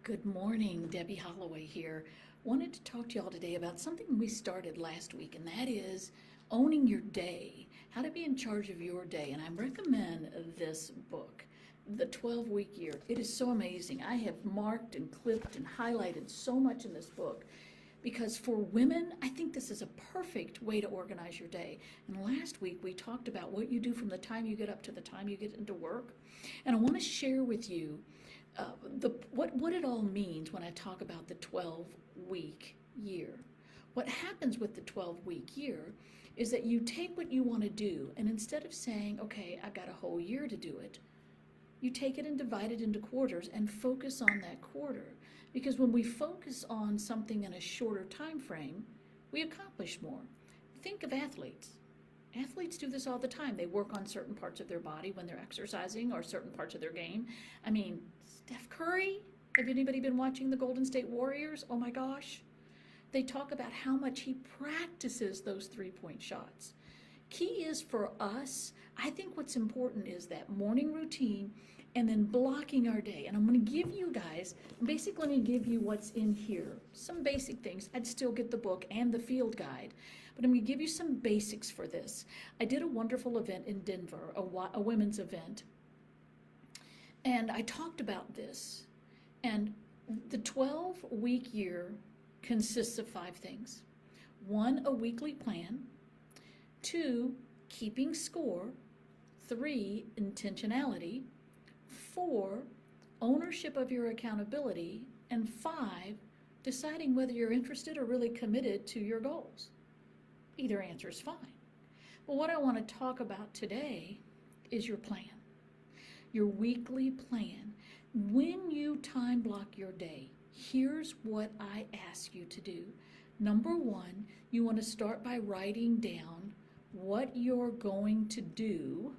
Good morning, Debbie Holloway here. Wanted to talk to y'all today about something we started last week, and that is owning your day, how to be in charge of your day. And I recommend this book, The 12-Week Year. It is so amazing. I have marked and clipped and highlighted so much in this book because for women, I think this is a perfect way to organize your day. And last week we talked about what you do from the time you get up to the time you get into work. And I want to share with you what it all means when I talk about the 12-week year. What happens with the 12-week year is that you take what you want to do, and instead of saying, okay, I've got a whole year to do it, you take it and divide it into quarters and focus on that quarter. Because when we focus on something in a shorter time frame, we accomplish more. Think of athletes. Athletes do this all the time. They work on certain parts of their body when they're exercising or certain parts of their game. I mean, Steph Curry, have anybody been watching the Golden State Warriors? Oh my gosh. They talk about how much he practices those three-point shots. Key is for us, I think what's important is that morning routine and then blocking our day. And I'm going to give you guys, basically I'm going to give you what's in here. Some basic things. I'd still get the book and the field guide. But I'm going to give you some basics for this. I did a wonderful event in Denver, a women's event. And I talked about this. And the 12-week year consists of 5 things. 1, a weekly plan. 2, keeping score. 3, intentionality. 4, ownership of your accountability. And 5, deciding whether you're interested or really committed to your goals. Either answer is fine. Well, what I want to talk about today is your plan, your weekly plan. When you time block your day, here's what I ask you to do. Number 1, you want to start by writing down what you're going to do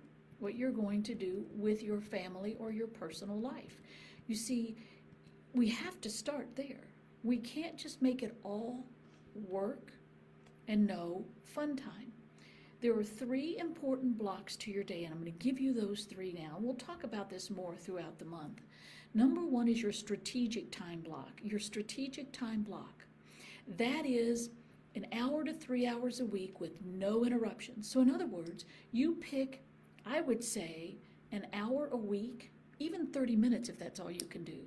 with your family or your personal life. You see, we have to start there. We can't just make it all work and no fun time. There are 3 important blocks to your day, and I'm going to give you those 3 now. We'll talk about this more throughout the month. Number 1 is your strategic time block. Your strategic time block. That is an hour to 3 hours a week with no interruptions. So in other words, you pick, I would say, an hour a week, even 30 minutes if that's all you can do.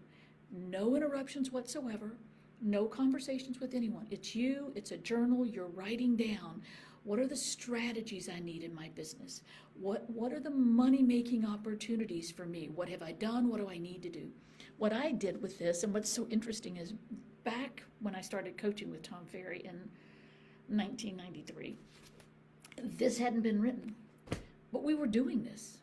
No interruptions whatsoever. No conversations with anyone. It's you, it's a journal, you're writing down what are the strategies I need in my business? What are the money-making opportunities for me? What have I done? What do I need to do? What I did with this, and what's so interesting is back when I started coaching with Tom Ferry in 1993, this hadn't been written, but we were doing this.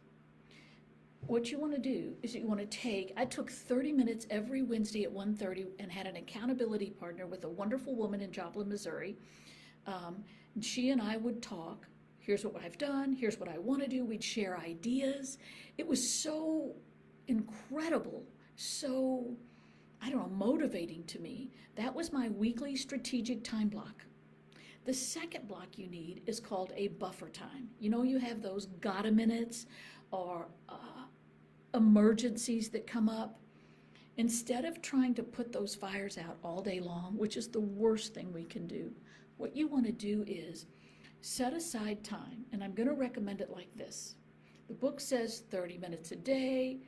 What you want to do is you want to I took 30 minutes every Wednesday at 1:30 and had an accountability partner with a wonderful woman in Joplin, Missouri. She and I would talk. Here's what I've done. Here's what I want to do. We'd share ideas. It was so incredible, so, I don't know, motivating to me. That was my weekly strategic time block. The second block you need is called a buffer time. You know, you have those gotta minutes or emergencies that come up. Instead of trying to put those fires out all day long, which is the worst thing we can do, what you want to do is set aside time, and I'm going to recommend it like this. The book says 30 minutes a day,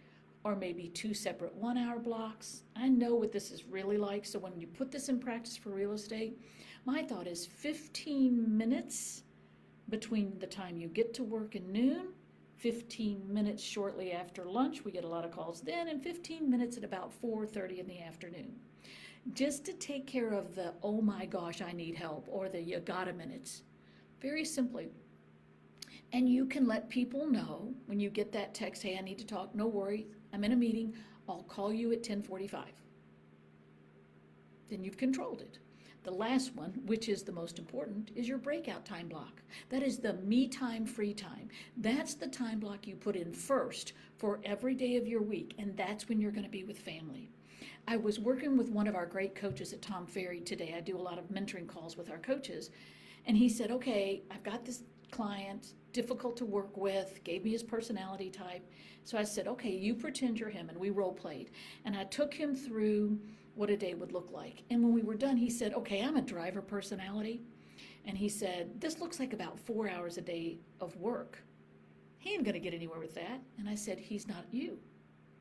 or maybe 2 separate 1-hour blocks. I know what this is really like, so when you put this in practice for real estate, my thought is 15 minutes between the time you get to work and noon, 15 minutes shortly after lunch, we get a lot of calls then, and 15 minutes at about 4:30 in the afternoon. Just to take care of the, oh my gosh, I need help, or the you gotta minutes. Very simply. And you can let people know when you get that text, hey, I need to talk, no worries, I'm in a meeting, I'll call you at 10:45. Then you've controlled it. The last one, which is the most important, is your breakout time block. That is the me time, free time. That's the time block you put in first for every day of your week, and that's when you're going to be with family. I was working with one of our great coaches at Tom Ferry today. I do a lot of mentoring calls with our coaches, and he said, okay, I've got this client, difficult to work with, gave me his personality type. So I said, okay, you pretend you're him, and we role played. And I took him through what a day would look like. And when we were done, he said, okay, I'm a driver personality. And he said, this looks like about 4 hours a day of work. He ain't going to get anywhere with that. And I said, he's not you.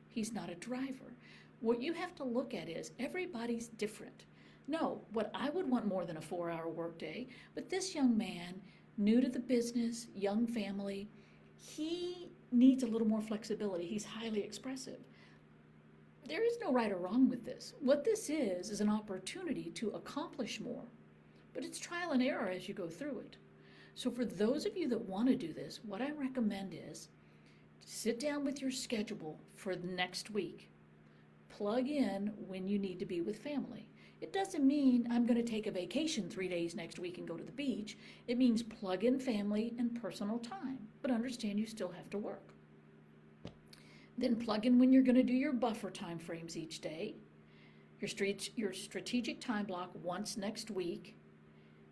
He's not a driver. What you have to look at is everybody's different. No, what I would want more than a 4-hour workday, but this young man, new to the business, young family, he needs a little more flexibility. He's highly expressive. There is no right or wrong with this. What this is an opportunity to accomplish more, but it's trial and error as you go through it. So for those of you that want to do this, what I recommend is sit down with your schedule for next week. Plug in when you need to be with family. It doesn't mean I'm going to take a vacation 3 days next week and go to the beach. It means plug in family and personal time, but understand you still have to work. Then plug in when you're going to do your buffer time frames each day, your strategic time block once next week,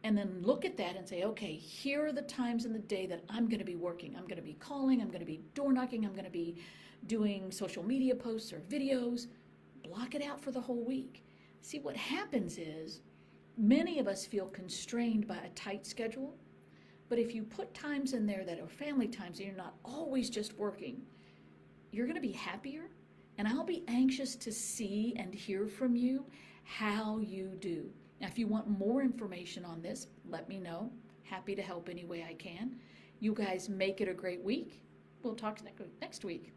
and then look at that and say, okay, here are the times in the day that I'm going to be working. I'm going to be calling, I'm going to be door knocking, I'm going to be doing social media posts or videos. Block it out for the whole week. See, what happens is many of us feel constrained by a tight schedule, but if you put times in there that are family times and you're not always just working, you're going to be happier, and I'll be anxious to see and hear from you how you do. Now, if you want more information on this, let me know. Happy to help any way I can. You guys make it a great week. We'll talk next week.